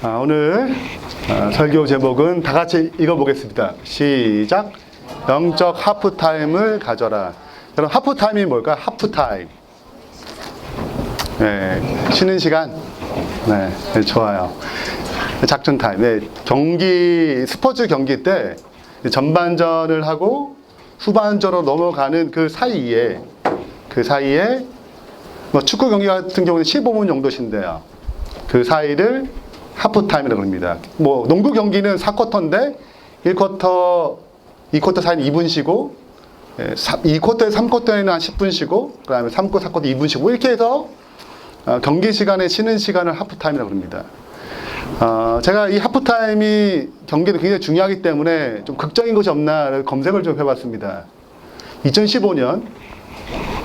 오늘 설교 제목은 다 같이 읽어보겠습니다. 시작. 영적 하프타임을 가져라. 여러분, 하프타임이 뭘까? 하프타임. 네, 쉬는 시간. 네, 좋아요. 작전 타임. 네, 스포츠 경기 때 전반전을 하고 후반전으로 넘어가는 그 사이에 뭐 축구 경기 같은 경우는 15분 정도 쉰대요. 그 사이를 하프타임이라고 합니다. 뭐 농구 경기는 4쿼터인데 1쿼터, 2쿼터 사이는 2분 쉬고 2쿼터에 3쿼터에는 한 10분 쉬고 그 다음에 3쿼터, 4쿼터 2분 쉬고 이렇게 해서 경기 시간에 쉬는 시간을 하프타임이라고 합니다. 제가 이 하프타임이 경기는 굉장히 중요하기 때문에 좀 극적인 것이 없나 검색을 좀 해봤습니다. 2015년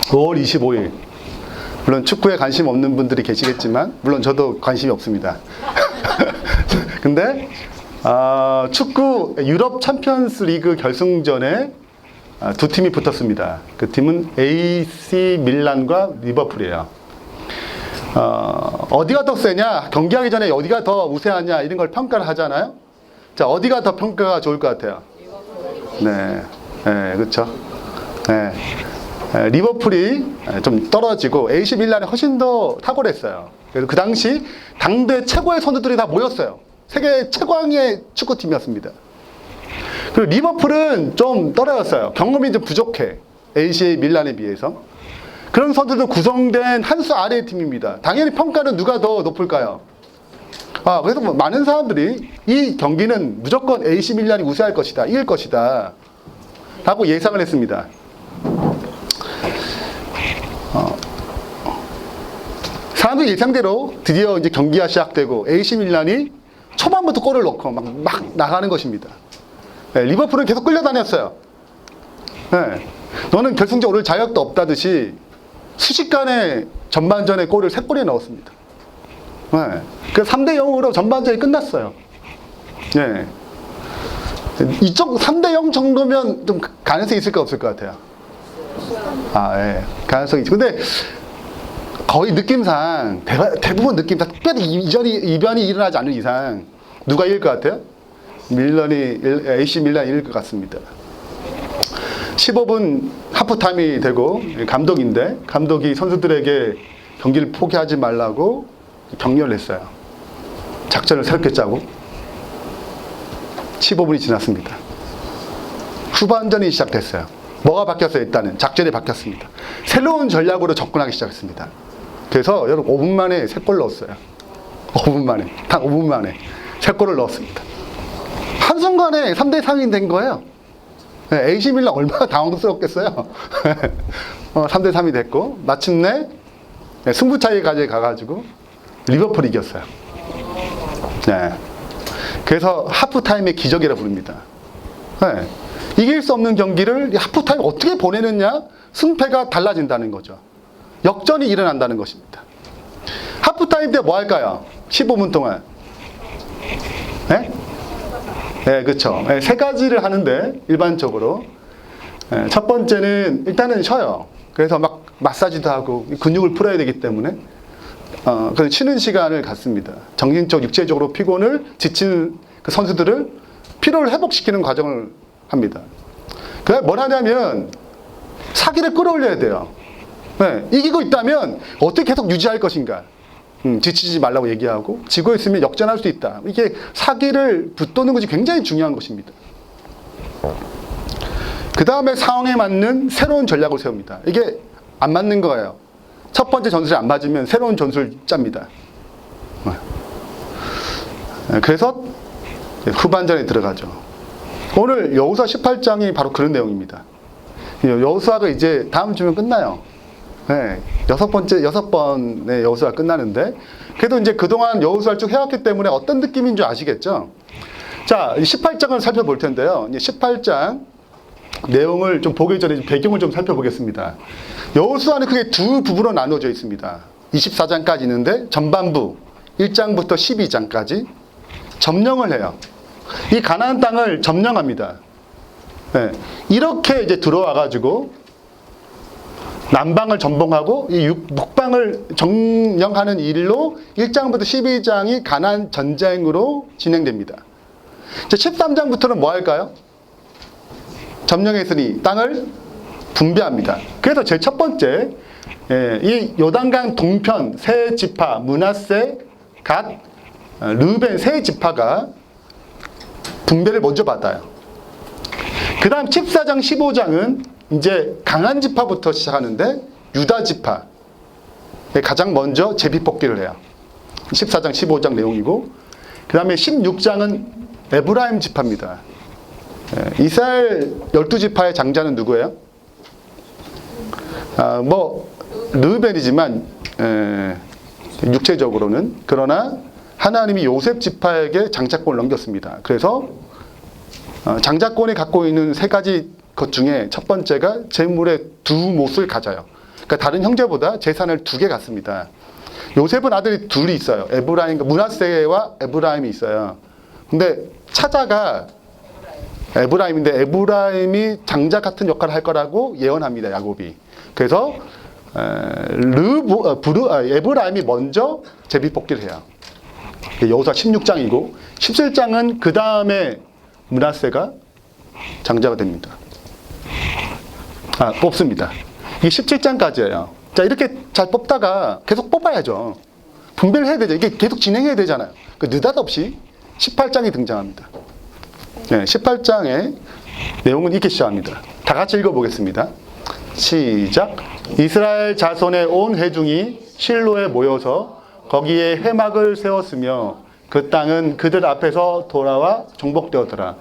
5월 25일 물론 축구에 관심 없는 분들이 계시겠지만 물론 저도 관심이 없습니다. 근데 축구 유럽 챔피언스 리그 결승전에 두 팀이 붙었습니다. 그 팀은 AC 밀란과 리버풀이에요. 어디가 더 세냐? 경기하기 전에 어디가 더 우세하냐? 이런 걸 평가를 하잖아요. 자, 어디가 더 평가가 좋을 것 같아요? 네, 그렇죠. 네. 리버풀이 좀 떨어지고 AC 밀란이 훨씬 더 탁월했어요. 그래서 그 당시 당대 최고의 선수들이 다 모였어요. 세계 최강의 축구팀이었습니다. 그리고 리버풀은 좀 떨어졌어요. 경험이 좀 부족해. AC 밀란에 비해서. 그런 선수들 구성된 한 수 아래의 팀입니다. 당연히 평가는 누가 더 높을까요? 그래서 뭐 많은 사람들이 이 경기는 무조건 AC 밀란이 우세할 것이다, 이길 것이다 라고 예상을 했습니다. 사람들 예상대로 드디어 이제 경기가 시작되고 AC 밀란이 초반부터 골을 넣고 막 나가는 것입니다. 네, 리버풀은 계속 끌려다녔어요. 네, 너는 결승전 오를 자격도 없다듯이 순식간에 전반전에 골을 3골에 넣었습니다. 네, 그 3대 0으로 전반전이 끝났어요. 네, 이쪽 3대 0 정도면 좀 가능성이 있을까 없을 것 같아요. 네, 가능성이 있죠. 근데 거의 느낌상 대부분 느낌상 특별히 이변이 일어나지 않는 이상 누가 이길 것 같아요? AC 밀란이 이길 것 같습니다. 15분 하프타임이 되고 감독인데 감독이 선수들에게 경기를 포기하지 말라고 격려를 했어요. 작전을 새롭게 짜고 15분이 지났습니다. 후반전이 시작됐어요. 뭐가 바뀌었어요? 일단은 작전이 바뀌었습니다. 새로운 전략으로 접근하기 시작했습니다. 그래서 여러분 5분 만에 3골 넣었어요. 5분 만에. 단 5분 만에 3골을 넣었습니다. 한순간에 3대 3이 된 거예요. 네, AC 밀란 얼마나 당황스럽겠어요. 3대 3이 됐고 마침내 승부차이까지 가가지고 리버풀이 이겼어요. 네. 그래서 하프타임의 기적이라 부릅니다. 네. 이길 수 없는 경기를 하프타임 어떻게 보내느냐, 승패가 달라진다는 거죠. 역전이 일어난다는 것입니다. 하프타임 때 뭐 할까요? 15분 동안. 네? 네, 그렇죠. 네, 3가지를 하는데 일반적으로 첫 번째는 일단은 쉬어요. 그래서 막 마사지도 하고 근육을 풀어야 되기 때문에 그래서 쉬는 시간을 갖습니다. 정신적, 육체적으로 피곤을 지친 그 선수들을 피로를 회복시키는 과정을 합니다. 그래 뭘 하냐면 사기를 끌어올려야 돼요. 네, 이기고 있다면 어떻게 계속 유지할 것인가. 지치지 말라고 얘기하고 지고 있으면 역전할 수 있다. 이게 사기를 붙도는 것이 굉장히 중요한 것입니다. 그 다음에 상황에 맞는 새로운 전략을 세웁니다. 이게 안 맞는 거예요. 첫 번째 전술이 안 맞으면 새로운 전술을 짭니다. 그래서 후반전에 들어가죠. 오늘 여호수아 18장이 바로 그런 내용입니다. 여호수아가 이제 다음 주면 끝나요. 네, 6번의 여호수아가 끝나는데 그래도 이제 그동안 여호수아를 쭉 해왔기 때문에 어떤 느낌인 줄 아시겠죠? 자, 18장을 살펴볼 텐데요. 18장 내용을 좀 보기 전에 배경을 좀 살펴보겠습니다. 여호수아는 크게 두 부분으로 나누어져 있습니다. 24장까지 있는데 전반부 1장부터 12장까지 점령을 해요. 이 가나안 땅을 점령합니다. 네, 이렇게 이제 들어와가지고 남방을 전봉하고 이 북방을 점령하는 일로 1장부터 12장이 가나안 전쟁으로 진행됩니다. 이제 13장부터는 뭐 할까요? 점령했으니 땅을 분배합니다. 그래서 제일 첫 번째, 이 요단강 동편 세 지파, 므낫세, 갓, 르벤 세 지파가 분배를 먼저 받아요. 그 다음 14장, 15장은 이제 강한 지파부터 시작하는데 유다 지파 가장 먼저 제비뽑기를 해요. 14장, 15장 내용이고, 그 다음에 16장은 에브라임 지파입니다. 이스라엘 12지파의 장자는 누구예요? 르벤이지만 육체적으로는, 그러나 하나님이 요셉 지파에게 장자권을 넘겼습니다. 그래서 장자권이 갖고 있는 세 가지 것 중에 첫 번째가 재물의 두 몫을 가져요. 그러니까 다른 형제보다 재산을 2개 갖습니다. 요셉은 아들이 둘이 있어요. 므낫세와 에브라임이 있어요. 근데 차자가 에브라임인데, 에브라임이 장자 같은 역할을 할 거라고 예언합니다, 야곱이. 그래서 에브라임이 먼저 제비뽑기를 해요. 여호수아 16장이고 17장은 그 다음에 므낫세가 장자가 됩니다. 뽑습니다. 이게 17장까지예요. 자, 이렇게 잘 뽑다가 계속 뽑아야죠. 분배를 해야 되죠. 이게 계속 진행해야 되잖아요. 느닷없이 18장이 등장합니다. 18장의 내용은 이렇게 시작합니다. 다 같이 읽어보겠습니다. 시작. 이스라엘 자손의 온 회중이 실로에 모여서 거기에 회막을 세웠으며 그 땅은 그들 앞에서 돌아와 정복되었더라.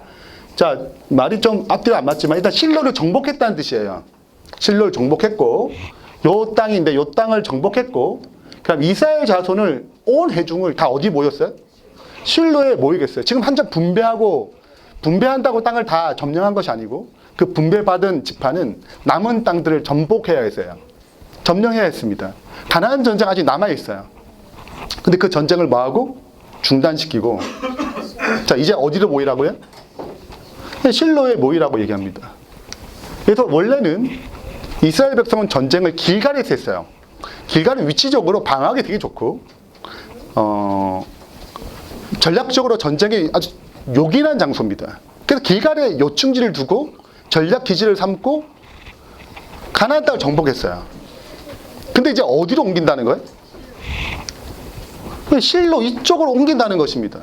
자, 말이 좀 앞뒤가 안 맞지만 일단 실로를 정복했다는 뜻이에요. 실로를 정복했고, 요 땅인데 요 땅을 정복했고, 그럼 이스라엘 자손을 온 회중을 다 어디 모였어요? 실로에 모이겠어요. 지금 한참 분배한다고 땅을 다 점령한 것이 아니고, 그 분배받은 지파는 남은 땅들을 정복해야 했어요. 점령해야 했습니다. 가나안 전쟁 아직 남아 있어요. 근데 그 전쟁을 뭐하고? 중단시키고, 자, 이제 어디로 모이라고요? 실로에 모이라고 얘기합니다. 그래서 원래는 이스라엘 백성은 전쟁을 길갈에서 했어요. 길갈은 위치적으로 방어하기 되게 좋고, 전략적으로 전쟁이 아주 요긴한 장소입니다. 그래서 길갈에 요충지를 두고 전략 기지를 삼고 가나안 땅을 정복했어요. 근데 이제 어디로 옮긴다는 거예요? 실로 이쪽으로 옮긴다는 것입니다.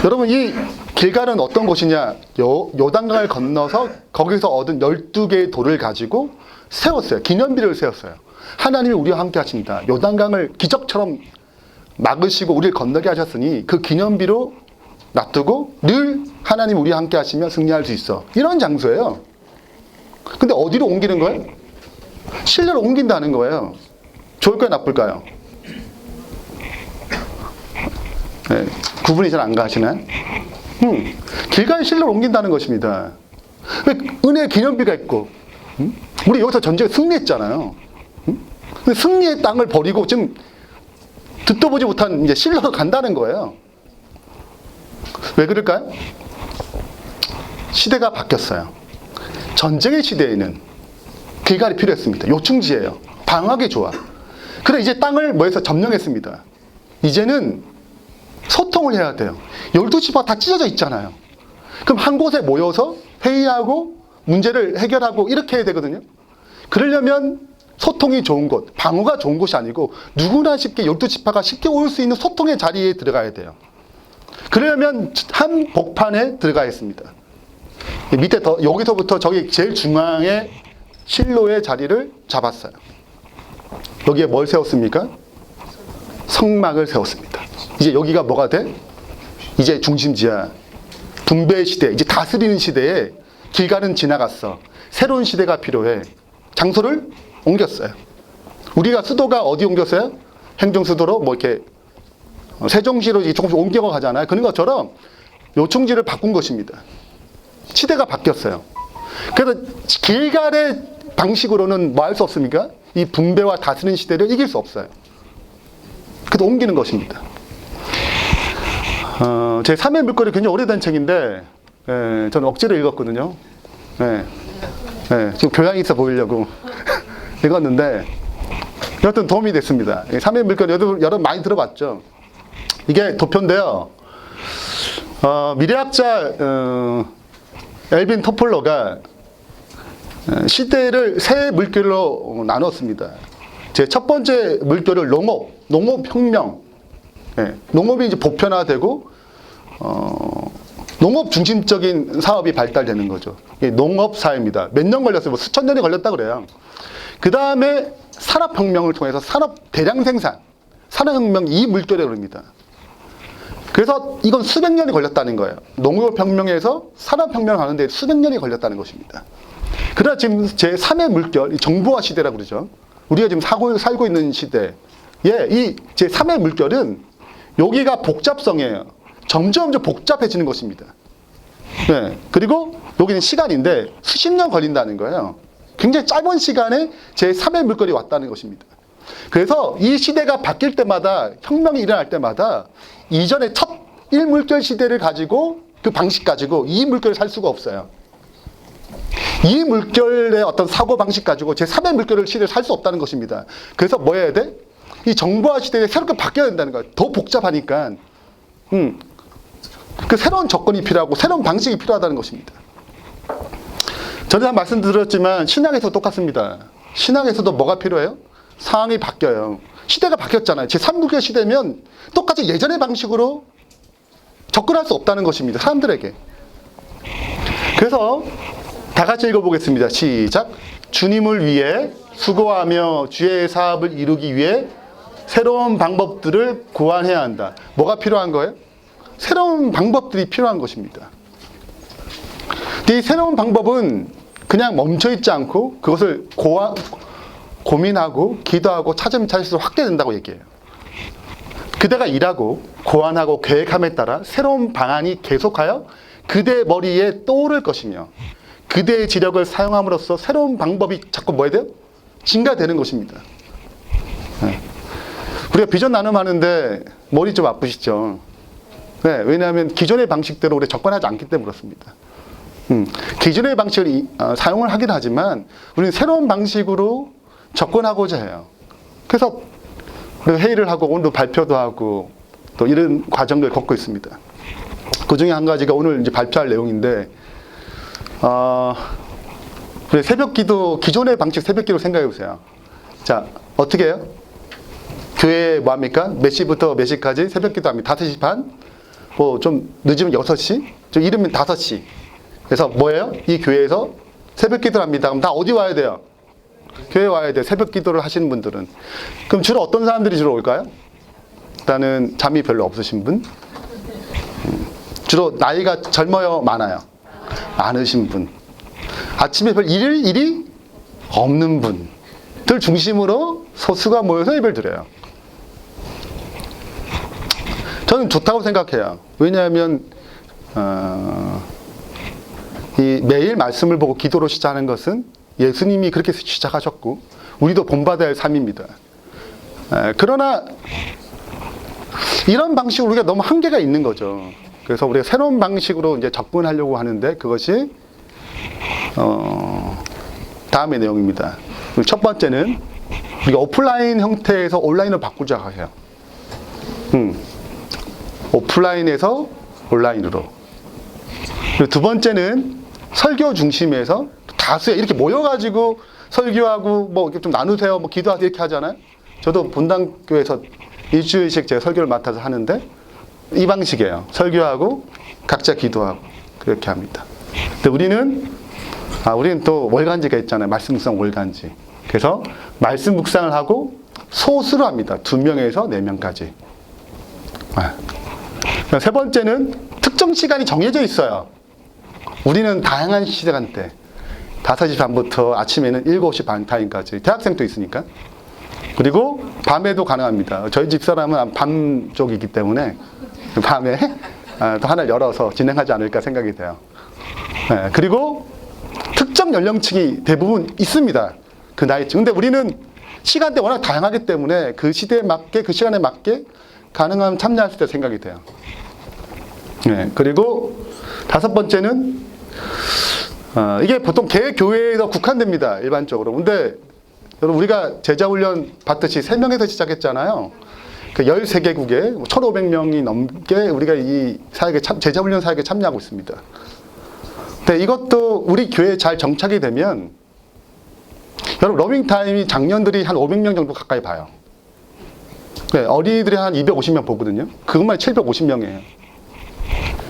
여러분, 이 길갈은 어떤 곳이냐? 요단강을 건너서 거기서 얻은 12개의 돌을 가지고 세웠어요. 기념비를 세웠어요. 하나님이 우리와 함께 하신다. 요단강을 기적처럼 막으시고 우리를 건너게 하셨으니 그 기념비로 놔두고 늘 하나님 우리와 함께 하시며 승리할 수 있어. 이런 장소예요. 근데 어디로 옮기는 거예요? 실로로 옮긴다는 거예요. 좋을까요, 나쁠까요? 네, 구분이 잘 안 가시나요? 길갈 실로로 옮긴다는 것입니다. 은혜의 기념비가 있고, 우리 여기서 전쟁에 승리했잖아요. 근데 승리의 땅을 버리고 지금 듣도 보지 못한 이제 실로로 간다는 거예요. 왜 그럴까요? 시대가 바뀌었어요. 전쟁의 시대에는 길갈이 필요했습니다. 요충지예요. 방어하기 좋아. 그래, 이제 땅을 뭐해서 점령했습니다. 이제는 소통을 해야 돼요. 12지파 다 찢어져 있잖아요. 그럼 한 곳에 모여서 회의하고 문제를 해결하고 이렇게 해야 되거든요. 그러려면 소통이 좋은 곳, 방어가 좋은 곳이 아니고 누구나 쉽게 12지파가 쉽게 올 수 있는 소통의 자리에 들어가야 돼요. 그러려면 한 복판에 들어가야 했습니다. 밑에 여기서부터 저기 제일 중앙에 실로의 자리를 잡았어요. 여기에 뭘 세웠습니까? 성막을 세웠습니다. 이제 여기가 뭐가 돼? 이제 중심지야. 분배의 시대, 이제 다스리는 시대에 길갈은 지나갔어. 새로운 시대가 필요해. 장소를 옮겼어요. 우리가 수도가 어디 옮겼어요? 행정수도로 뭐 이렇게 세종시로 조금씩 옮겨가 가잖아요. 그런 것처럼 요충지를 바꾼 것입니다. 시대가 바뀌었어요. 그래서 길갈의 방식으로는 뭐 할 수 없습니까? 이 분배와 다스리는 시대를 이길 수 없어요. 그래서 옮기는 것입니다. 제 3의 물거리 굉장히 오래된 책인데, 저는 억지로 읽었거든요. 네, 좀 교양이 있어 보이려고 읽었는데 여하튼 도움이 됐습니다. 3의 물결 여러분 많이 들어봤죠? 이게 도표인데요. 미래학자 엘빈 토플러가 시대를 세 물결로 나눴습니다. 제 첫 번째 물결을 농업혁명. 네, 농업이 이제 보편화되고 농업 중심적인 사업이 발달되는 거죠. 농업 사회입니다. 몇 년 걸렸어요? 뭐 수천 년이 걸렸다 그래요. 그 다음에 산업혁명을 통해서 산업 대량 생산, 산업혁명 이 물결에 오릅니다. 그래서 이건 수백 년이 걸렸다는 거예요. 농업혁명에서 산업혁명을 하는데 수백 년이 걸렸다는 것입니다. 그러나 지금 제 3의 물결, 이 정보화 시대라고 그러죠. 우리가 지금 살고 있는 시대에 이 제 3의 물결은 여기가 복잡성이에요. 점점 복잡해지는 것입니다. 네. 그리고 여기는 시간인데 수십 년 걸린다는 거예요. 굉장히 짧은 시간에 제 3의 물결이 왔다는 것입니다. 그래서 이 시대가 바뀔 때마다 혁명이 일어날 때마다 이전에 첫 1물결 시대를 가지고 그 방식 가지고 2물결을 살 수가 없어요. 2물결의 어떤 사고방식 가지고 제 3의 물결을 시대를 살 수 없다는 것입니다. 그래서 뭐 해야 돼? 이 정보화 시대에 새롭게 바뀌어야 된다는 거예요. 더 복잡하니까 그 새로운 조건이 필요하고 새로운 방식이 필요하다는 것입니다. 전에 한 말씀드렸지만 신학에서 똑같습니다. 신학에서도 뭐가 필요해요? 상황이 바뀌어요. 시대가 바뀌었잖아요. 제3물결 시대면 똑같이 예전의 방식으로 접근할 수 없다는 것입니다. 사람들에게. 그래서 다 같이 읽어보겠습니다. 시작. 주님을 위해 수고하며 주의 사업을 이루기 위해 새로운 방법들을 고안해야 한다. 뭐가 필요한 거예요? 새로운 방법들이 필요한 것입니다. 이 새로운 방법은 그냥 멈춰있지 않고 그것을 고민하고 기도하고 찾으면 찾을수록 확대된다고 얘기해요. 그대가 일하고 고안하고 계획함에 따라 새로운 방안이 계속하여 그대 머리에 떠오를 것이며 그대의 지력을 사용함으로써 새로운 방법이 자꾸 뭐 해야 돼요? 증가되는 것입니다. 네. 우리가 비전 나눔하는데 머리 좀 아프시죠? 네, 왜냐하면 기존의 방식대로 우리가 접근하지 않기 때문에 그렇습니다. 기존의 방식을 사용을 하긴 하지만 우리는 새로운 방식으로 접근하고자 해요. 그래서 우리가 회의를 하고 오늘도 발표도 하고 또 이런 과정을 겪고 있습니다. 그 중에 한 가지가 오늘 이제 발표할 내용인데 우리 새벽기도 기존의 방식 새벽기도 생각해 보세요. 자, 어떻게 해요? 교회 뭐 합니까? 몇 시부터 몇 시까지 새벽기도 합니다. 5시 반? 뭐 좀 늦으면 6시? 좀 이르면 5시. 그래서 뭐예요? 이 교회에서 새벽기도를 합니다. 그럼 다 어디 와야 돼요? 교회 와야 돼요. 새벽기도를 하시는 분들은. 그럼 주로 어떤 사람들이 주로 올까요? 일단은 잠이 별로 없으신 분? 주로 나이가 젊어요? 많아요? 많으신 분. 아침에 별 일이 없는 분들 중심으로 소수가 모여서 예배를 드려요. 저는 좋다고 생각해요. 왜냐하면 이 매일 말씀을 보고 기도로 시작하는 것은 예수님이 그렇게 시작하셨고 우리도 본받아야 할 삶입니다. 그러나 이런 방식으로 우리가 너무 한계가 있는 거죠. 그래서 우리가 새로운 방식으로 이제 접근하려고 하는데 그것이 다음의 내용입니다. 첫 번째는 우리가 오프라인 형태에서 온라인으로 바꾸자 해요. 오프라인에서 온라인으로. 그리고 두 번째는 설교 중심에서 다수에 이렇게 모여가지고 설교하고 뭐 좀 나누세요, 뭐 기도하세요 이렇게 하잖아요. 저도 본당교회에서 일주일씩 제가 설교를 맡아서 하는데 이 방식이에요. 설교하고 각자 기도하고 그렇게 합니다. 근데 우리는 또 월간지가 있잖아요. 말씀 묵상 월간지. 그래서 말씀 묵상을 하고 소수로 합니다. 2명에서 4명까지. 세 번째는 특정 시간이 정해져 있어요. 우리는 다양한 시간대 5시 반부터 아침에는 7시 반 타임까지 대학생도 있으니까. 그리고 밤에도 가능합니다. 저희 집사람은 밤 쪽이기 때문에 밤에 또 하나를 열어서 진행하지 않을까 생각이 돼요. 그리고 특정 연령층이 대부분 있습니다. 그 나이층. 근데 우리는 시간대 워낙 다양하기 때문에 그 시대에 맞게, 그 시간에 맞게 가능하면 참여할 수 있다 생각이 돼요. 그리고 5번째는 이게 보통 개교회에서 국한됩니다. 일반적으로. 근데 여러분 우리가 제자훈련 받듯이 3명에서 시작했잖아요. 그 13개국에 1,500명이 넘게 우리가 이 사역에 제자훈련 사역에 참여하고 있습니다. 근데 이것도 우리 교회에 잘 정착이 되면 여러분 러빙타임이 장년들이 한 500명 정도 가까이 봐요. 네, 어린이들이 한 250명 보거든요. 그것만 750명이에요.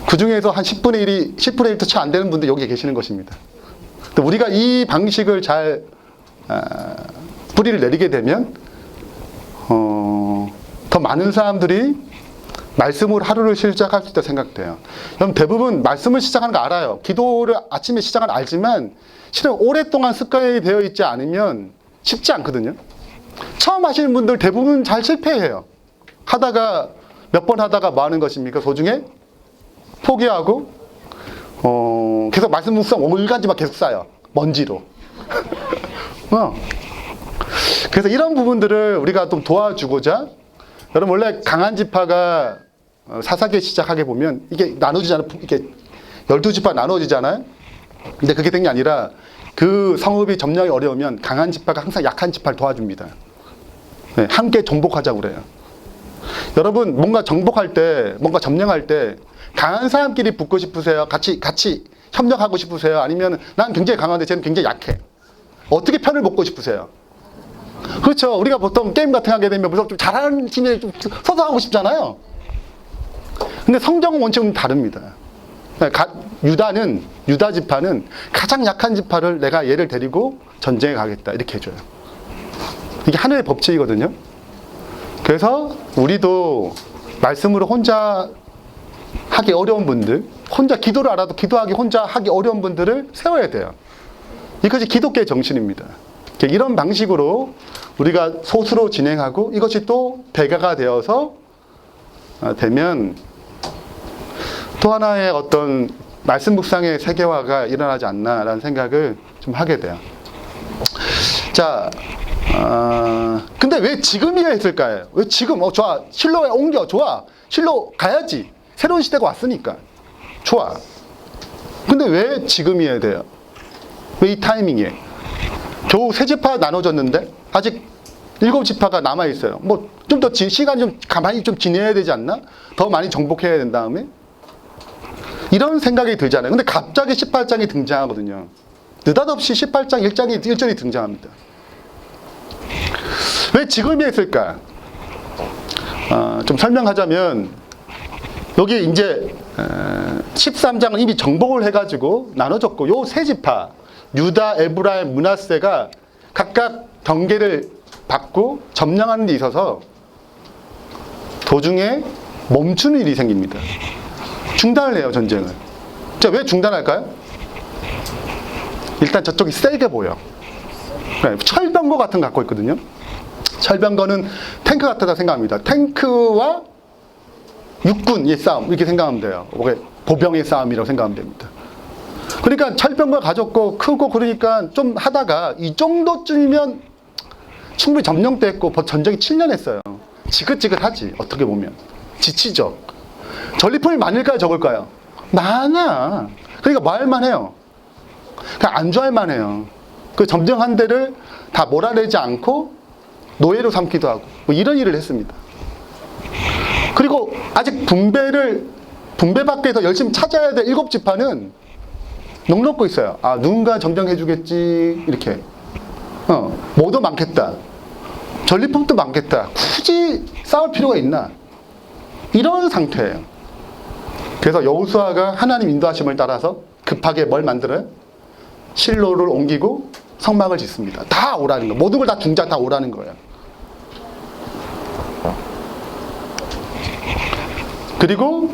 그 중에서 한 10분의 1도 채 안 되는 분들 여기 계시는 것입니다. 우리가 이 방식을 잘 뿌리를 내리게 되면 더 많은 사람들이 말씀으로 하루를 시작할 수 있다고 생각돼요. 그럼 대부분 말씀을 시작하는 거 알아요. 기도를 아침에 시작하는 거 알지만 실은 오랫동안 습관이 되어 있지 않으면 쉽지 않거든요. 처음 하시는 분들 대부분 잘 실패해요. 하다가 몇 번 하다가 뭐 하는 것입니까? 도중에 포기하고 계속 말씀 묵상 올가지만 계속 쌓여. 먼지로. 그래서 이런 부분들을 우리가 좀 도와주고자 여러분 원래 강한 지파가 사사기에 시작하게 보면 이게 나눠지잖아요. 이게 12지파 나눠지잖아요. 근데 그게 된 게 아니라 그 성읍이 점령이 어려우면 강한 지파가 항상 약한 지파를 도와줍니다. 네, 함께 정복하자고 그래요. 여러분 뭔가 정복할 때, 뭔가 점령할 때 강한 사람끼리 붙고 싶으세요? 같이 협력하고 싶으세요? 아니면 난 굉장히 강한데 쟤는 굉장히 약해. 어떻게 편을 먹고 싶으세요? 그렇죠. 우리가 보통 게임 같은 거 하게 되면 무조건 좀 잘하는 팀에 좀 서서 하고 싶잖아요. 근데 성경은 원칙은 다릅니다. 유다 지파는 가장 약한 지파를 내가 얘를 데리고 전쟁에 가겠다 이렇게 해줘요. 이게 하늘의 법칙이거든요. 그래서 우리도 말씀으로 혼자 하기 어려운 분들, 혼자 기도를 알아도 기도하기 혼자 하기 어려운 분들을 세워야 돼요. 이것이 기독교의 정신입니다. 이런 방식으로 우리가 소수로 진행하고 이것이 또 대가가 되어서 되면 또 하나의 어떤 말씀 묵상의 세계화가 일어나지 않나라는 생각을 좀 하게 돼요. 자, 근데 왜 지금이야 했을까요? 왜 지금? 좋아. 실로에 옮겨. 좋아. 실로 가야지. 새로운 시대가 왔으니까. 좋아. 근데 왜 지금이어야 돼요? 왜 이 타이밍에? 겨우 3지파 나눠졌는데 아직 7지파가 남아있어요. 뭐 좀 더 시간이 좀 가만히 좀 지내야 되지 않나? 더 많이 정복해야 된 다음에? 이런 생각이 들잖아요. 근데 갑자기 18장이 등장하거든요. 느닷없이 18장 1절이 등장합니다. 왜 지금이 했을까? 좀 설명하자면 여기 이제 13장은 이미 정복을 해가지고 나눠졌고 요 3지파 유다, 에브라임, 므낫세가 각각 경계를 받고 점령하는 데 있어서 도중에 멈추는 일이 생깁니다. 중단을 해요, 전쟁을. 자, 왜 중단할까요? 일단 저쪽이 세게 보여. 철병거 같은 거 갖고 있거든요. 철병거는 탱크 같다고 생각합니다. 탱크와 육군의 싸움 이렇게 생각하면 돼요. 보병의 싸움이라고 생각하면 됩니다. 그러니까 철병거 가졌고 크고 그러니까 좀 하다가 이 정도쯤이면 충분히 점령됐고 전쟁이 7년 했어요. 지긋지긋하지 어떻게 보면. 지치죠. 전리품이 많을까요 적을까요? 많아. 그러니까 뭐 할만 해요? 그냥 안주할만 해요. 그 점령한 데를 다 몰아내지 않고 노예로 삼기도 하고 뭐 이런 일을 했습니다. 그리고 아직 분배 밖에서 열심히 찾아야 될 7지파는 넉넉고 있어요. 아, 누군가 점령해 주겠지 이렇게. 뭐도 많겠다. 전리품도 많겠다. 굳이 싸울 필요가 있나? 이런 상태예요. 그래서 여호수아가 하나님 인도하심을 따라서 급하게 뭘 만들어요? 실로를 옮기고 성막을 짓습니다. 다 오라는 거예요. 모든 걸 다 중자 다 오라는 거예요. 그리고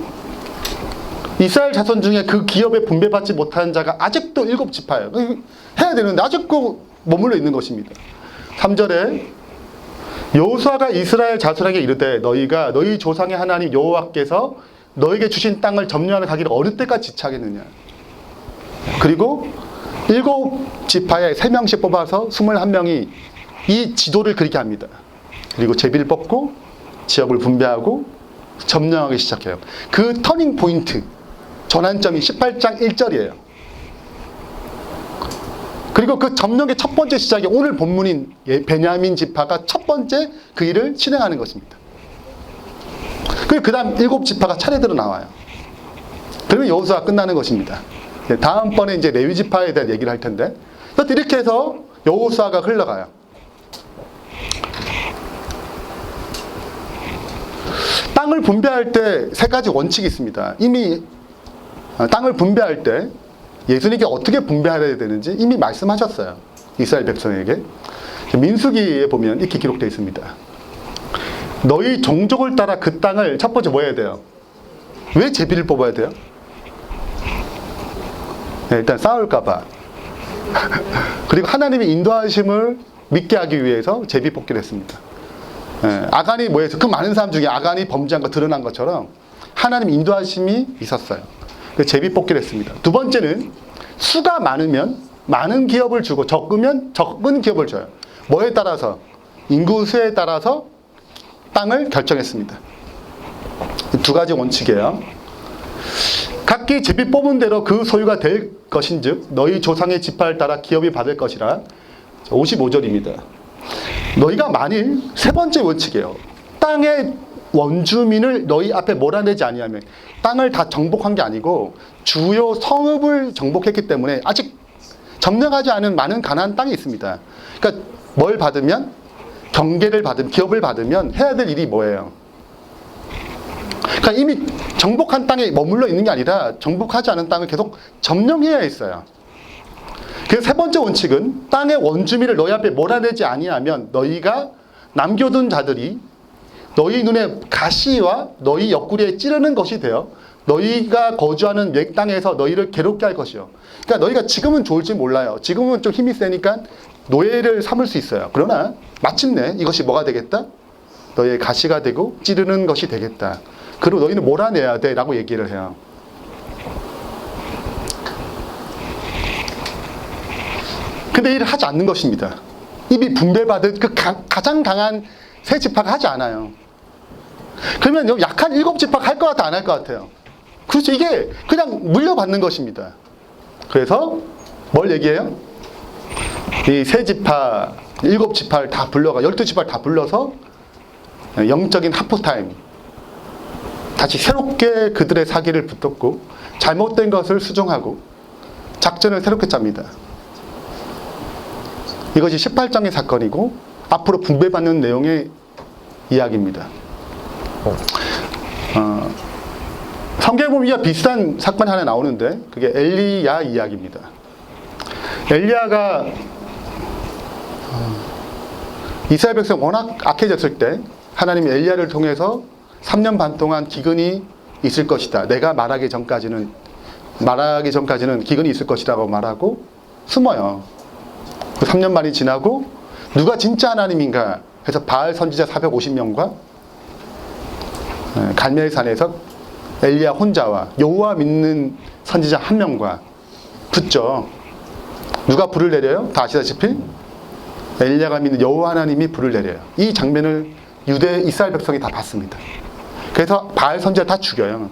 이스라엘 자손 중에 그 기업에 분배받지 못하는 자가 아직도 7지파예요. 해야 되는데 아직도 머물러 있는 것입니다. 3절에 여호수아가 이스라엘 자손에게 이르되 너희가 너희 조상의 하나님 여호와께서 너에게 주신 땅을 점령하러 가기를 어느 때까지 지체하겠느냐. 그리고 7지파에 3명씩 뽑아서 21명이 이 지도를 그리게 합니다. 그리고 제비를 뽑고 지역을 분배하고 점령하기 시작해요. 그 터닝 포인트 전환점이 18장 1절이에요. 그리고 그 점령의 첫 번째 시작이 오늘 본문인 베냐민 지파가 첫 번째 그 일을 실행하는 것입니다. 그리고 그 다음 7지파가 차례대로 나와요. 그러면 여호수아가 끝나는 것입니다. 다음번에 이제 레위 지파에 대한 얘기를 할 텐데, 이렇게 해서 여호수아가 흘러가요. 땅을 분배할 때 세 가지 원칙이 있습니다. 이미 땅을 분배할 때 예수님께 어떻게 분배해야 되는지 이미 말씀하셨어요. 이스라엘 백성에게. 민수기에 보면 이렇게 기록되어 있습니다. 너희 종족을 따라 그 땅을 첫 번째 뭐 해야 돼요? 왜 제비를 뽑아야 돼요? 네, 일단 싸울까봐. 그리고 하나님의 인도하심을 믿게 하기 위해서 제비 뽑기를 했습니다. 네, 아간이 뭐해서 그 많은 사람 중에 아간이 범죄한 거 드러난 것처럼 하나님 인도하심이 있었어요. 제비 뽑기를 했습니다. 두 번째는 수가 많으면 많은 기업을 주고 적으면 적은 기업을 줘요. 뭐에 따라서? 인구 수에 따라서 땅을 결정했습니다. 두 가지 원칙이에요. 각기 제비 뽑은 대로 그 소유가 될 것인즉 너희 조상의 지파를 따라 기업이 받을 것이라. 55절입니다. 너희가 만일 세 번째 원칙이에요. 땅의 원주민을 너희 앞에 몰아내지 아니하면, 땅을 다 정복한 게 아니고 주요 성읍을 정복했기 때문에 아직 점령하지 않은 많은 가나안 땅이 있습니다. 그러니까 뭘 받으면, 경계를 받으면, 기업을 받으면 해야 될 일이 뭐예요? 그러니까 이미 정복한 땅에 머물러 있는 게 아니라 정복하지 않은 땅을 계속 점령해야 했어요. 그래서 세 번째 원칙은 땅의 원주민을 너희 앞에 몰아내지 아니하면 너희가 남겨둔 자들이 너희 눈에 가시와 너희 옆구리에 찌르는 것이 되어 너희가 거주하는 옛 땅에서 너희를 괴롭게 할 것이요. 그러니까 너희가 지금은 좋을지 몰라요. 지금은 좀 힘이 세니까 노예를 삼을 수 있어요. 그러나 마침내 이것이 뭐가 되겠다? 너희의 가시가 되고 찌르는 것이 되겠다. 그리고 너희는 몰아내야 돼 라고 얘기를 해요. 근데 이를 하지 않는 것입니다. 이미 분배받은 그 가장 강한 세 지파가 하지 않아요. 그러면 약한 7지파가 할 것 같아, 안 할 것 같아요? 그렇죠. 이게 그냥 물려받는 것입니다. 그래서 뭘 얘기해요? 이 세 지파, 7지파를 다 불러가, 12지파를 다 불러서 영적인 하프타임, 다시 새롭게 그들의 사기를 붙잡고 잘못된 것을 수정하고 작전을 새롭게 짭니다. 이것이 18장의 사건이고 앞으로 분배받는 내용의 이야기입니다. 성경에 보면 이와 비슷한 사건이 하나 나오는데 그게 엘리야 이야기입니다. 엘리야가 이스라엘 백성 워낙 악해졌을 때 하나님이 엘리야를 통해서 3년 반 동안 기근이 있을 것이다. 내가 말하기 전까지는 기근이 있을 것이라고 말하고 숨어요. 그 3년 반이 지나고 누가 진짜 하나님인가 해서 바알 선지자 450명과 갈멜산에서 엘리야 혼자와 여호와 믿는 선지자 1명과 붙죠. 누가 불을 내려요? 다 아시다시피 엘리야가 믿는 여호와 하나님이 불을 내려요. 이 장면을 유대 이스라엘 백성이 다 봤습니다. 그래서 바알 선지자 다 죽여요.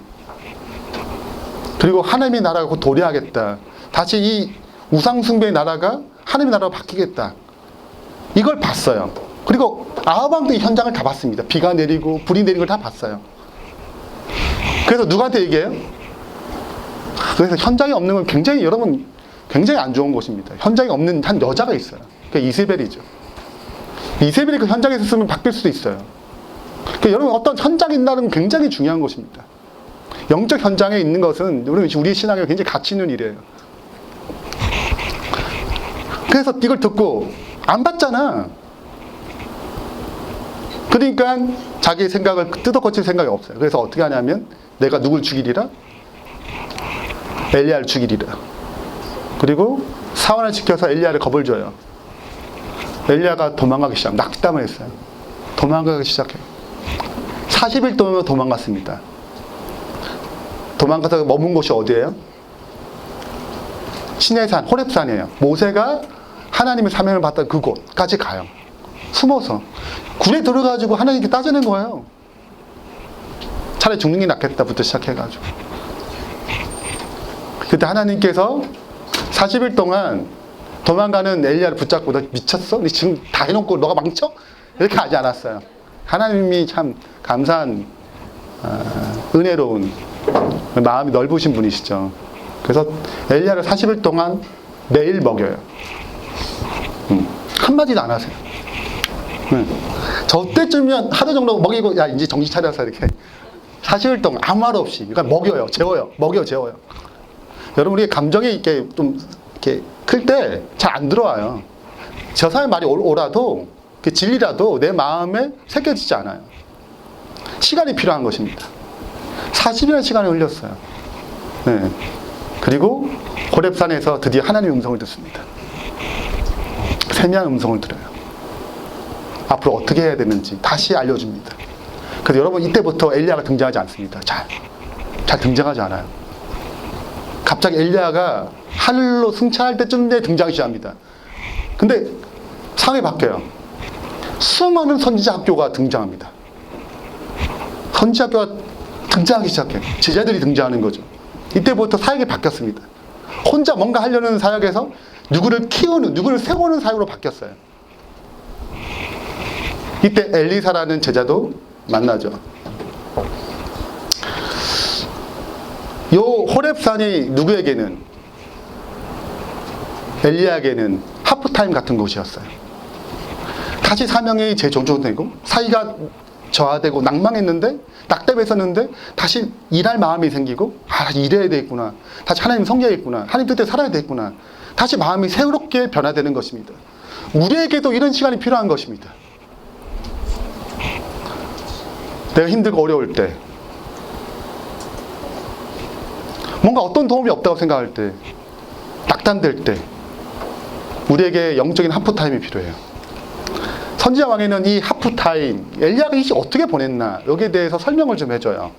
그리고 하나님의 나라가 곧 도래하겠다. 다시 이 우상숭배의 나라가 하나님의 나라로 바뀌겠다. 이걸 봤어요. 그리고 아합 왕도 이 현장을 다 봤습니다. 비가 내리고 불이 내리는 걸 다 봤어요. 그래서 누구한테 얘기해요? 그래서 현장에 없는 건 굉장히 여러분 굉장히 안 좋은 것입니다. 현장에 없는 한 여자가 있어요. 그게 이세벨이죠. 이세벨이 그 현장에 있으면 바뀔 수도 있어요. 그러니까 여러분 어떤 현장에 있다는 건 굉장히 중요한 것입니다. 영적 현장에 있는 것은 우리 신앙에 굉장히 가치 있는 일이에요. 그래서 이걸 듣고 안 봤잖아. 그러니까 자기 생각을 뜯어 고칠 생각이 없어요. 그래서 어떻게 하냐면 내가 누굴 죽이리라? 엘리야를 죽이리라. 그리고 사원을 지켜서 엘리야를 겁을 줘요. 엘리야가 도망가기 시작, 낙담을 했어요. 도망가기 시작해요. 40일 동안 도망갔습니다. 도망가서 머문 곳이 어디예요? 시내산, 호렙산이에요. 모세가 하나님의 사명을 받던 그곳까지 가요. 숨어서. 굴에 들어가지고 하나님께 따지는 거예요. 차라리 죽는 게 낫겠다부터 시작해가지고. 그때 하나님께서 40일 동안 도망가는 엘리야를 붙잡고 너 미쳤어? 니 지금 다 해놓고 너가 망쳐? 이렇게 하지 않았어요. 하나님이 참 감사한 은혜로운 마음이 넓으신 분이시죠. 그래서 엘리야를 40일 동안 매일 먹여요. 한마디도 안 하세요. 저 때쯤이면 하루 정도 먹이고 야 이제 정신 차려서 이렇게 40일 동안 아무 말 없이 그러니까 먹여요. 재워요. 재워요. 여러분 우리 감정이 이렇게 좀 이렇게 클 때 잘 안 들어와요. 저 사람의 말이 오라도 그 진리라도 내 마음에 새겨지지 않아요. 시간이 필요한 것입니다. 40일의 시간을 흘렸어요. 네. 그리고 호렙산에서 드디어 하나님의 음성을 듣습니다. 세미한 음성을 들어요. 앞으로 어떻게 해야 되는지 다시 알려줍니다. 그래서 여러분 이때부터 엘리야가 등장하지 않습니다. 잘 등장하지 않아요. 갑자기 엘리야가 하늘로 승천할 때쯤에 등장하기 시작합니다. 근데 상황이 바뀌어요. 수많은 선지자 학교가 등장합니다. 선지자 학교가 등장하기 시작해요. 제자들이 등장하는 거죠. 이때부터 사역이 바뀌었습니다. 혼자 뭔가 하려는 사역에서 누구를 키우는, 누구를 세우는 사역으로 바뀌었어요. 이때 엘리사라는 제자도 만나죠. 요 호렙산이 누구에게는, 엘리야에게는 하프타임 같은 곳이었어요. 다시 사명이 재정정되고 사이가 저하되고 낭망했는데 낙담했었는데 다시 일할 마음이 생기고 일해야 되겠구나, 다시 하나님 섬겨야겠구나, 하나님 뜻대로 살아야 되겠구나, 다시 마음이 새롭게 변화되는 것입니다. 우리에게도 이런 시간이 필요한 것입니다. 내가 힘들고 어려울 때, 뭔가 어떤 도움이 없다고 생각할 때, 낙담될 때 우리에게 영적인 하프타임이 필요해요. 선지자 왕에는 이 하프타임, 엘리야가 이 시 어떻게 보냈나, 여기에 대해서 설명을 좀 해줘요.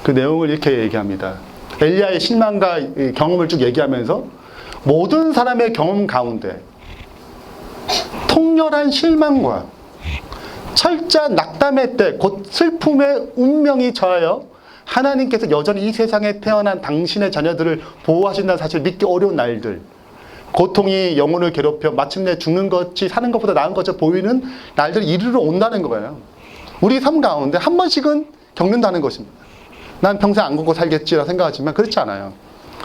그 내용을 이렇게 얘기합니다. 엘리야의 실망과 경험을 쭉 얘기하면서 모든 사람의 경험 가운데 통렬한 실망과 철저한 낙담의 때, 곧 슬픔의 운명이 처하여 하나님께서 여전히 이 세상에 태어난 당신의 자녀들을 보호하신다는 사실을 믿기 어려운 날들, 고통이 영혼을 괴롭혀 마침내 죽는 것이 사는 것보다 나은 것처럼 보이는 날들이 이르러 온다는 거예요. 우리 삶 가운데 한 번씩은 겪는다는 것입니다. 난 평생 안 걷고 살겠지라 생각하지만 그렇지 않아요.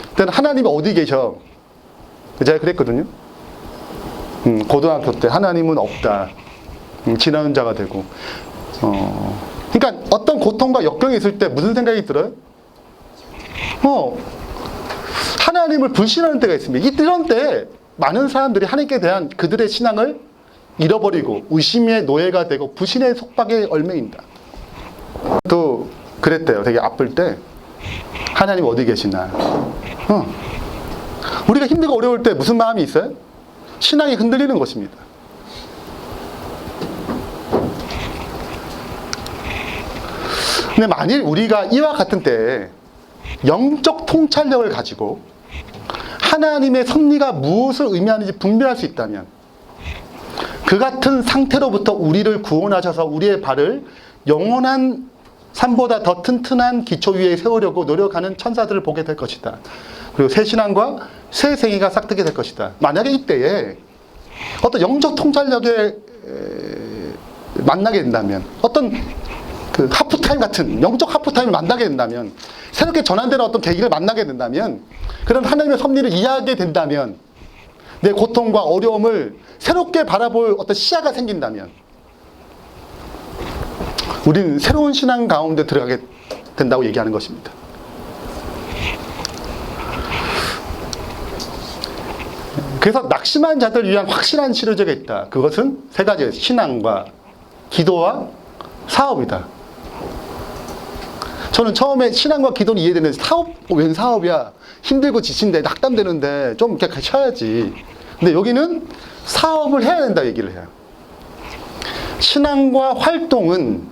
그때는 하나님이 어디 계셔? 제가 그랬거든요. 고등학교 때 하나님은 없다. 지나는 자가 되고. 그러니까 어떤 고통과 역경이 있을 때 무슨 생각이 들어요? 하나님을 불신하는 때가 있습니다. 이런 때 많은 사람들이 하나님께 대한 그들의 신앙을 잃어버리고 의심의 노예가 되고 불신의 속박에 얽매인다. 또 그랬대요. 되게 아플 때 하나님 어디 계시나. 우리가 힘들고 어려울 때 무슨 마음이 있어요? 신앙이 흔들리는 것입니다. 근데 만일 우리가 이와 같은 때에 영적 통찰력을 가지고 하나님의 섭리가 무엇을 의미하는지 분별할 수 있다면, 그 같은 상태로부터 우리를 구원하셔서 우리의 발을 영원한 산보다 더 튼튼한 기초 위에 세우려고 노력하는 천사들을 보게 될 것이다. 그리고 새 신앙과 새 생애가 싹트게 될 것이다. 만약에 이때에 어떤 영적 통찰력에 만나게 된다면, 어떤 그 하프타임 같은 영적 하프타임을 만나게 된다면, 새롭게 전환되는 어떤 계기를 만나게 된다면, 그런 하나님의 섭리를 이해하게 된다면, 내 고통과 어려움을 새롭게 바라볼 어떤 시야가 생긴다면, 우리는 새로운 신앙 가운데 들어가게 된다고 얘기하는 것입니다. 그래서 낙심한 자들을 위한 확실한 치료제가 있다. 그것은 세 가지예요. 신앙과 기도와 사업이다. 저는 처음에 신앙과 기도는 이해되는데, 사업, 웬 사업이야? 힘들고 지친데, 낙담되는데 좀 이렇게 쉬어야지. 근데 여기는 사업을 해야 된다 얘기를 해요. 신앙과 활동은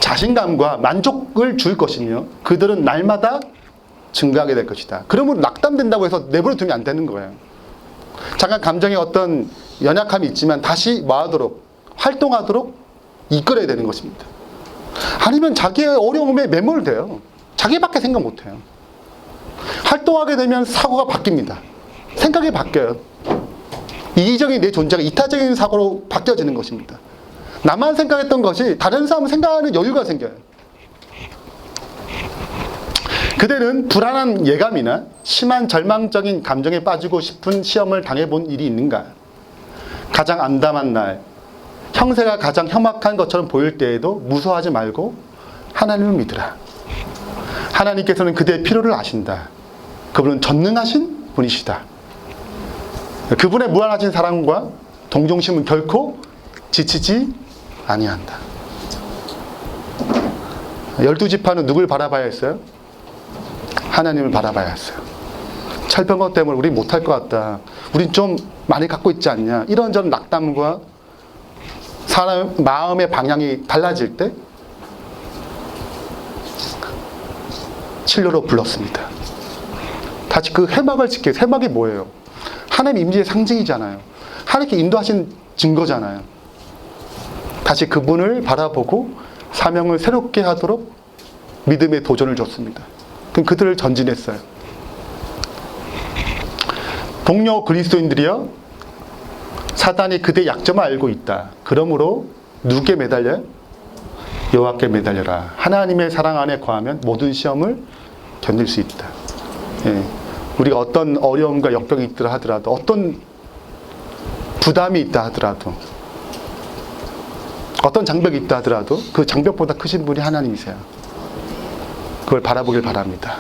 자신감과 만족을 줄 것이며 그들은 날마다 증가하게 될 것이다. 그러면 낙담된다고 해서 내버려 두면 안 되는 거예요. 잠깐 감정에 어떤 연약함이 있지만 다시 뭐하도록, 활동하도록 이끌어야 되는 것입니다. 아니면 자기의 어려움에 매몰돼요. 자기밖에 생각 못해요. 활동하게 되면 사고가 바뀝니다. 생각이 바뀌어요. 이기적인 내 존재가 이타적인 사고로 바뀌어지는 것입니다. 나만 생각했던 것이 다른 사람을 생각하는 여유가 생겨요. 그대는 불안한 예감이나 심한 절망적인 감정에 빠지고 싶은 시험을 당해본 일이 있는가? 가장 암담한 날, 형세가 가장 험악한 것처럼 보일 때에도 무서워하지 말고 하나님을 믿으라. 하나님께서는 그대의 필요를 아신다. 그분은 전능하신 분이시다. 그분의 무한하신 사랑과 동정심은 결코 지치지 아니한다. 12지파는 누굴 바라봐야 했어요? 하나님을 바라봐야 했어요. 철병거 때문에 우리 못할 것 같다. 우린 좀 많이 갖고 있지 않냐. 이런저런 낙담과 사람 마음의 방향이 달라질 때 실로로 불렀습니다. 다시 그 회막을 지켜. 회막이 뭐예요? 하나님 임재의 상징이잖아요. 하나님께 인도하신 증거잖아요. 다시 그분을 바라보고 사명을 새롭게 하도록 믿음의 도전을 줬습니다. 그럼 그들을 전진했어요. 동료 그리스도인들이여, 사단이 그대의 약점을 알고 있다. 그러므로 누구께 매달려요? 여호와께 매달려라. 하나님의 사랑 안에 거하면 모든 시험을 견딜 수 있다. 예. 우리가 어떤 어려움과 역병이 있더라 하더라도, 어떤 부담이 있다 하더라도, 어떤 장벽이 있다 하더라도 그 장벽보다 크신 분이 하나님이세요. 그걸 바라보길 바랍니다.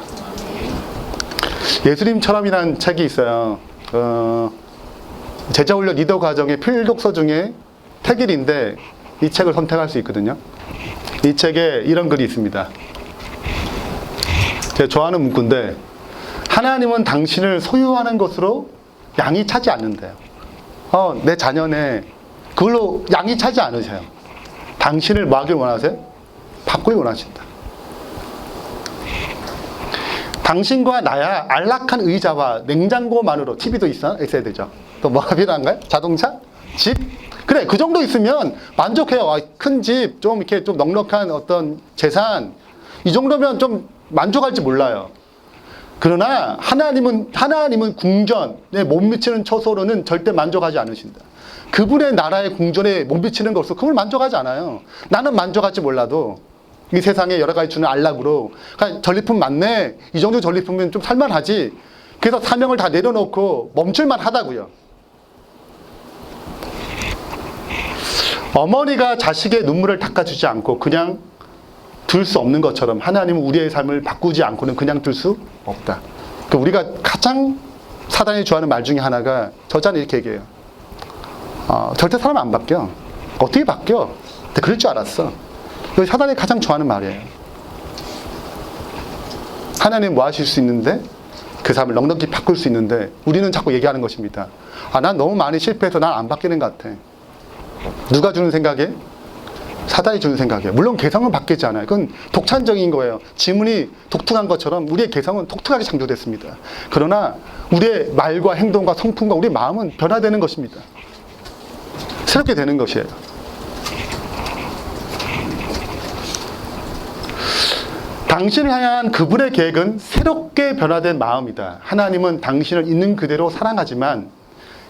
예수님처럼이라는 책이 있어요. 제자훈련 리더 과정의 필독서 중에 태길인데 이 책을 선택할 수 있거든요. 이 책에 이런 글이 있습니다. 제가 좋아하는 문구인데, 하나님은 당신을 소유하는 것으로 양이 차지 않는데요. 내 자녀네 그걸로 양이 차지 않으세요. 당신을 뭐 하길 원하세요? 바꾸길 원하신다. 당신과 나야 안락한 의자와 냉장고만으로, TV도 있어야 되죠. 또 뭐가 필요한가요? 자동차? 집? 그래, 그 정도 있으면 만족해요. 큰 집, 좀 이렇게 좀 넉넉한 어떤 재산, 이 정도면 좀 만족할지 몰라요. 그러나 하나님은 궁전에 못 미치는 처소로는 절대 만족하지 않으신다. 그분의 나라의 궁전에 못 미치는 것으로 그걸 만족하지 않아요. 나는 만족할지 몰라도 이 세상에 여러 가지 주는 안락으로, 전리품 많네, 이 정도 전리품이면 좀 살만하지. 그래서 사명을 다 내려놓고 멈출만 하다고요. 어머니가 자식의 눈물을 닦아주지 않고 그냥 둘 수 없는 것처럼 하나님은 우리의 삶을 바꾸지 않고는 그냥 둘 수 없다. 우리가 가장 사단이 좋아하는 말 중에 하나가, 저자는 이렇게 얘기해요. 절대 사람 안 바뀌어. 어떻게 바뀌어? 근데 그럴 줄 알았어. 이거 사단이 가장 좋아하는 말이에요. 하나님 뭐 하실 수 있는데, 그 삶을 넉넉히 바꿀 수 있는데, 우리는 자꾸 얘기하는 것입니다. 난 너무 많이 실패해서 난 안 바뀌는 것 같아. 누가 주는 생각에? 사단이 주는 생각이에요. 물론 개성은 바뀌지 않아요. 그건 독창적인 거예요. 지문이 독특한 것처럼 우리의 개성은 독특하게 창조됐습니다. 그러나 우리의 말과 행동과 성품과 우리의 마음은 변화되는 것입니다. 새롭게 되는 것이에요. 당신을 향한 그분의 계획은 새롭게 변화된 마음이다. 하나님은 당신을 있는 그대로 사랑하지만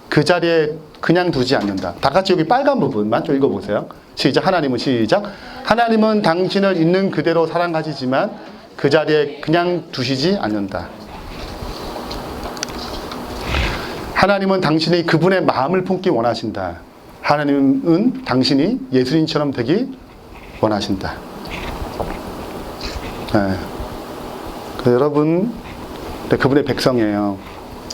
그 자리에 그냥 두지 않는다. 다 같이 여기 빨간 부분만 좀 읽어보세요. 시작. 하나님은 시작. 하나님은 당신을 있는 그대로 사랑하시지만 그 자리에 그냥 두시지 않는다. 하나님은 당신이 그분의 마음을 품기 원하신다. 하나님은 당신이 예수님처럼 되기 원하신다. 네. 여러분, 그분의 백성이에요.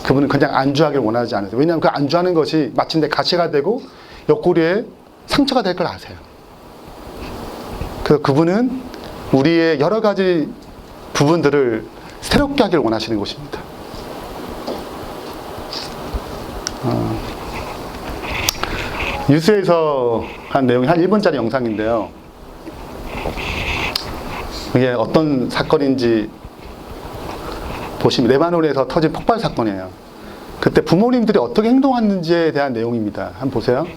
그분은 그냥 안주하길 원하지 않으세요. 왜냐하면 그 안주하는 것이 마침내 가시가 되고 옆구리에 상처가 될 걸 아세요. 그래서 그분은 우리의 여러 가지 부분들을 새롭게 하길 원하시는 것입니다. 뉴스에서 한 내용이 한 1분짜리 영상인데요. 이게 어떤 사건인지 보시면, 레바논에서 터진 폭발 사건이에요. 그때 부모님들이 어떻게 행동했는지에 대한 내용입니다. 한번 보세요.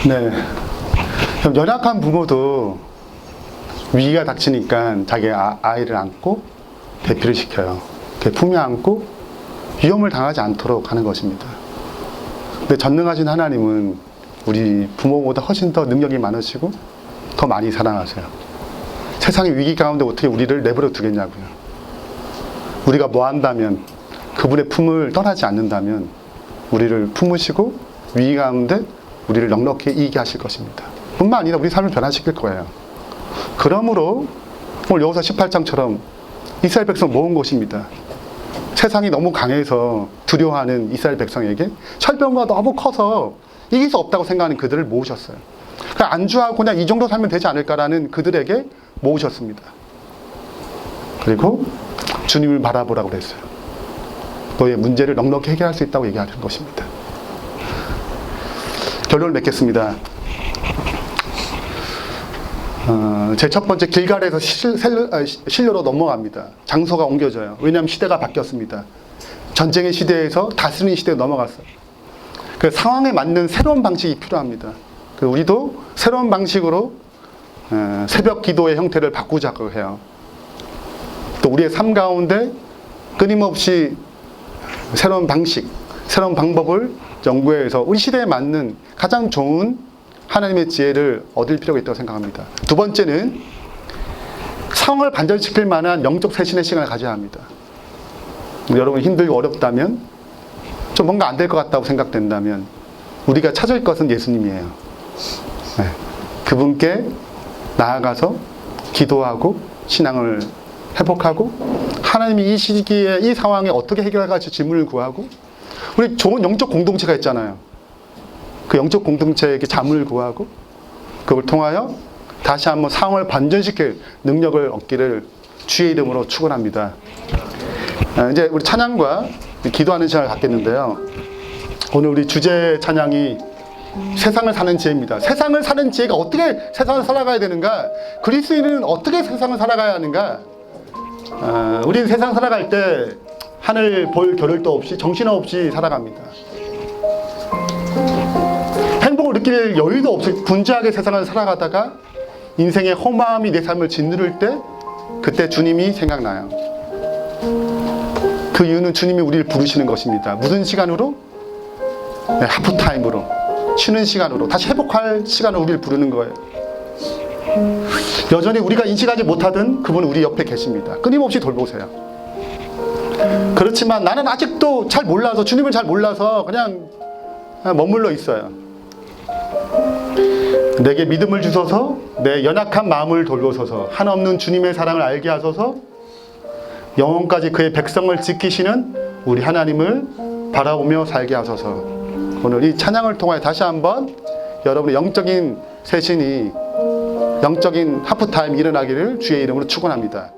네. 그럼 연약한 부모도 위기가 닥치니까 자기 아이를 안고 대피를 시켜요. 품에 안고 위험을 당하지 않도록 하는 것입니다. 근데 전능하신 하나님은 우리 부모보다 훨씬 더 능력이 많으시고 더 많이 사랑하세요. 세상의 위기 가운데 어떻게 우리를 내버려 두겠냐고요. 우리가 뭐 한다면, 그분의 품을 떠나지 않는다면 우리를 품으시고 위기 가운데 우리를 넉넉히 이기게 하실 것입니다. 뿐만 아니라 우리 삶을 변화시킬 거예요. 그러므로 오늘 여호수아 18장처럼 이스라엘 백성 모은 것입니다. 세상이 너무 강해서 두려워하는 이스라엘 백성에게 철병과 너무 커서 이길 수 없다고 생각하는 그들을 모으셨어요. 그냥 안주하고 그냥 이 정도 살면 되지 않을까라는 그들에게 모으셨습니다. 그리고 주님을 바라보라고 그랬어요. 너의 문제를 넉넉히 해결할 수 있다고 얘기하는 것입니다. 결론을 맺겠습니다. 제 첫 번째, 길갈에서 실로로 넘어갑니다. 장소가 옮겨져요. 왜냐하면 시대가 바뀌었습니다. 전쟁의 시대에서 다스리는 시대로 넘어갔어요. 그 상황에 맞는 새로운 방식이 필요합니다. 우리도 새로운 방식으로 새벽 기도의 형태를 바꾸자고 해요. 또 우리의 삶 가운데 끊임없이 새로운 방식, 새로운 방법을 연구해서 우리 시대에 맞는 가장 좋은 하나님의 지혜를 얻을 필요가 있다고 생각합니다. 두 번째는 상황을 반전시킬 만한 영적 쇄신의 시간을 가져야 합니다. 여러분 힘들고 어렵다면, 좀 뭔가 안 될 것 같다고 생각된다면 우리가 찾을 것은 예수님이에요. 네. 그분께 나아가서 기도하고 신앙을 회복하고 하나님이 이 시기에 이 상황에 어떻게 해결할지 질문을 구하고, 우리 좋은 영적 공동체가 있잖아요. 그 영적 공동체에게 자문을 구하고 그걸 통하여 다시 한번 상황을 반전시킬 능력을 얻기를 주의 이름으로 축원합니다. 이제 우리 찬양과 기도하는 시간을 갖겠는데요. 오늘 우리 주제 찬양이 세상을 사는 지혜입니다. 세상을 사는 지혜가 어떻게 세상을 살아가야 되는가? 그리스도인은 어떻게 세상을 살아가야 하는가? 우리는 세상 살아갈 때 하늘 볼 겨를도 없이 정신없이 살아갑니다. 행복을 느낄 여유도 없이 분주하게 세상을 살아가다가 인생의 허무함이 내 삶을 짓누를 때, 그때 주님이 생각나요. 그 이유는 주님이 우리를 부르시는 것입니다. 무슨 시간으로? 네, 하프타임으로, 쉬는 시간으로, 다시 회복할 시간으로 우리를 부르는 거예요. 여전히 우리가 인식하지 못하던 그분은 우리 옆에 계십니다. 끊임없이 돌보세요. 그렇지만 나는 아직도 잘 몰라서, 주님을 잘 몰라서 그냥 머물러 있어요. 내게 믿음을 주셔서 내 연약한 마음을 돌보소서, 한없는 주님의 사랑을 알게 하소서, 영원까지 그의 백성을 지키시는 우리 하나님을 바라보며 살게 하소서. 오늘 이 찬양을 통해 다시 한번 여러분의 영적인 쇄신이, 영적인 하프타임 일어나기를 주의 이름으로 축원합니다.